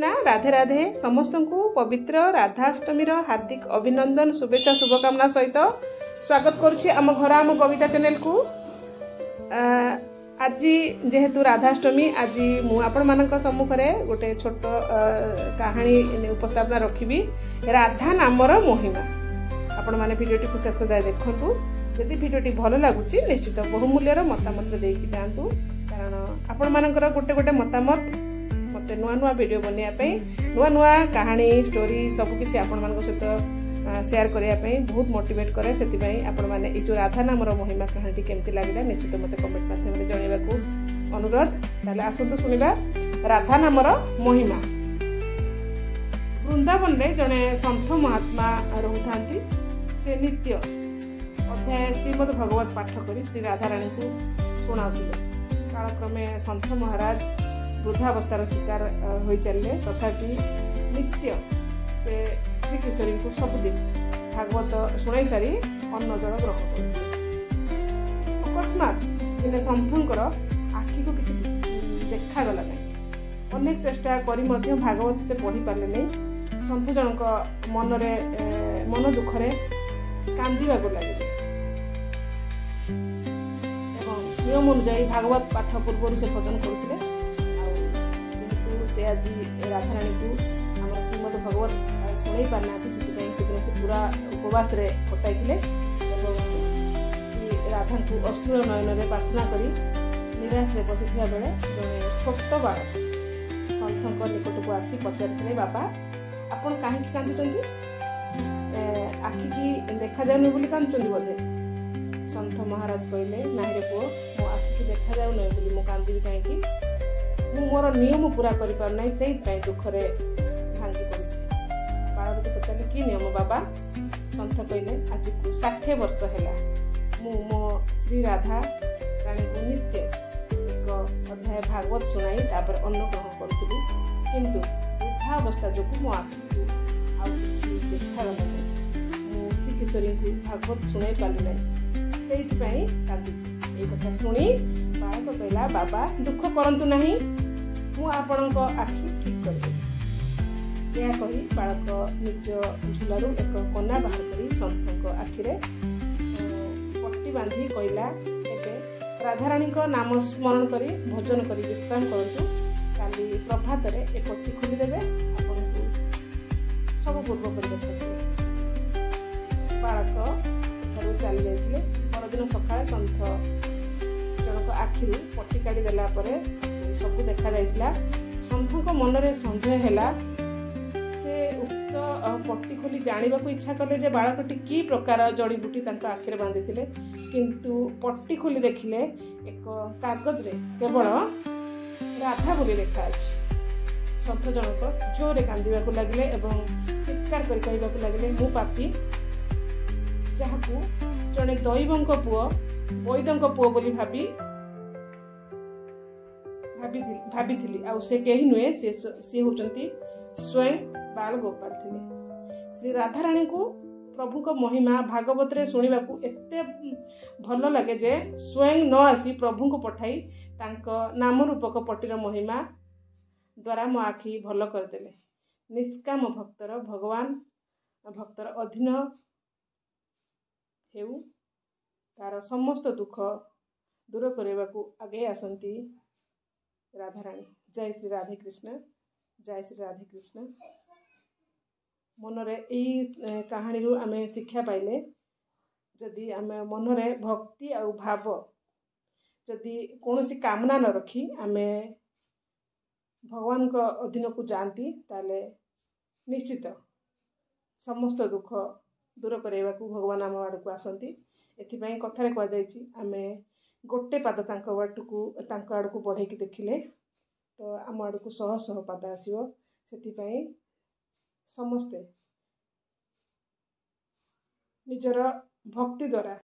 कृष्णा राधे राधे समस्त को पवित्र राधाष्टमी हार्दिक अभिनंदन शुभेच्छा शुभकामना सहित स्वागत करुच्ची आम घर आम बगीचा चैनल को। आज जेहेतु राधाष्टमी आज मुझे सम्मुख में गोटे छोट कहानी उपस्थापना रखी राधा नामर महिमा। आपण मैंने भिडियोटी को शेष जाए देखु। जदि भिडियोटी भल लगुच निश्चित बहुमूल्यर मतामत देकी जातु कारण आपण मानकर गोटे गोटे मतामत मत नुआ नुआ वीडियो बनवाई नुआ नुआ कहानी स्टोरी सबकि आपण सहित शेयर करने बहुत मोटिवेट करे। से आपण मैंने जो राधा नामर महिमा कहानी केमती लगे निश्चित मत कमेंट माध्यम जनवाक अनुरोध। ताले आसतु शुणा राधा नामर महिमा। वृंदावन में जड़े संत महात्मा रोता से नित्य अध्याय श्रीमद भगवत पाठ कर श्री राधा रानी को शुणाउथिले। कालक्रमे संत महाराज वृद्धावस्थार शिकार हो चलिए तथापि नित्य से श्री किशोरी को सबुदिन भागवत शुणाई सारी अन्न जल ग्रहण कर। अकस्मात दिने सन्थंकर आखि को किसी देखागला नहीं। अनेक चेष्टा करी मध्य भागवत से पढ़ी पारे नहीं। सन्थ जनक मन दुखरे कांदिबा लगे नियम अनुजाई भागवत पाठ पूर्व से भजन करते। से आज राधाराणी को आम श्रीमद भगवत शुणई पारना से पूरा उपवास कटाई राधा को अश्रुर नयन प्रार्थना कर निराश बसी बेले जड़े छोट बालक सन्थ निकट को आसी पचार बाबा आपन कहीं कांदुंट आखि की देखा जाऊनी बोली कांदुंट बोधे। सन्थ महाराज कहले नाई रे पुओ मो आखि की देखा जाऊ नहीं बोली मु कांदी कहीं मु मोर नियम पूरा करि पार नै से दुखरे भांगी पड़ी। बालक को पचारे कि नियम बाबा। सन्थ कहले आज को 60 वर्ष है मु मो श्री राधा रानी को नित्य एक अध्याय भागवत शुणाई तापर अन्न ग्रहण करुली किंतु वृद्धावस्था जो मो आखि को आउ किसी देखागला नहीं। मु श्री किशोरी को भागवत शुणाई पारि ना से कांदी। ये कथा शुणी बालक कहला बाबा दुख करंतु नहीं मु आपण आखि ठीक कर कही बालक निज झुलारू एक कना बाहर कर सन्थ आखिरे पट्टी बांधी कहला एबे राधाराणी नाम स्मरण कर भजन कर विश्राम करतु काली प्रभात रे ए पट्टी खोलीदेवे आपन सब पूर्व कर देखिए। बालक सेठारू चली जाइए। परदिन सकाଳେ सन्थ जनक आखिरू पट्टी काढ़ी देला परे सब देखा जाइतिला। सन्थक मनरे संदेह हैला से उक्त पट्टी खोली जानिबा को इच्छा कले जे बालकटी की प्रकार जड़ी बूटी तांका आखिरे बांधी थिले किंतु पट्टी खोली देखिले एक कागज रे केवल राधा बोली लिखा अछि। सन्थ जनक जोरे कांदिबा को लागले एवं चित्कार करि कहबा को लागले मु पापी जाहाकू जने दैवंक पुओ वैदंक पुओ बोली भाभी आ से कहीं नुहे सी होचंती स्वयं बाल गोपाल थे। श्री राधाराणी को प्रभु को महिमा भागवत रे सुनिबा को एते भल लगे जे स्वयं न आसी प्रभु को पठाई तांको नाम रूपक पट्टीर महिमा द्वारा मो आखि भल करदेले। निष्काम भक्तर भगवान भक्तर अधीन हेउ तार समस्त दुख दूर करने को आगे आसंती राधाराणी। जय श्री राधे कृष्ण जय श्री राधे कृष्ण। मनरे यही कहानी आमे शिक्षा पाइले जदि आमे मनरे भक्ति आ भाव जदि कौन सी कामना न रखी आमे भगवान को अधीन को जाती ताले निश्चित समस्त दुख दूर करने को भगवान आम आड़ को आसती। एथिपाई कथारे कह जाइछि आमे गोटे पाद तांको आड़ को बढ़ेकी देखिले तो आम आड़ को शह शह पाद आसीबो। सेथिपाई समस्ते निजर भक्ति द्वारा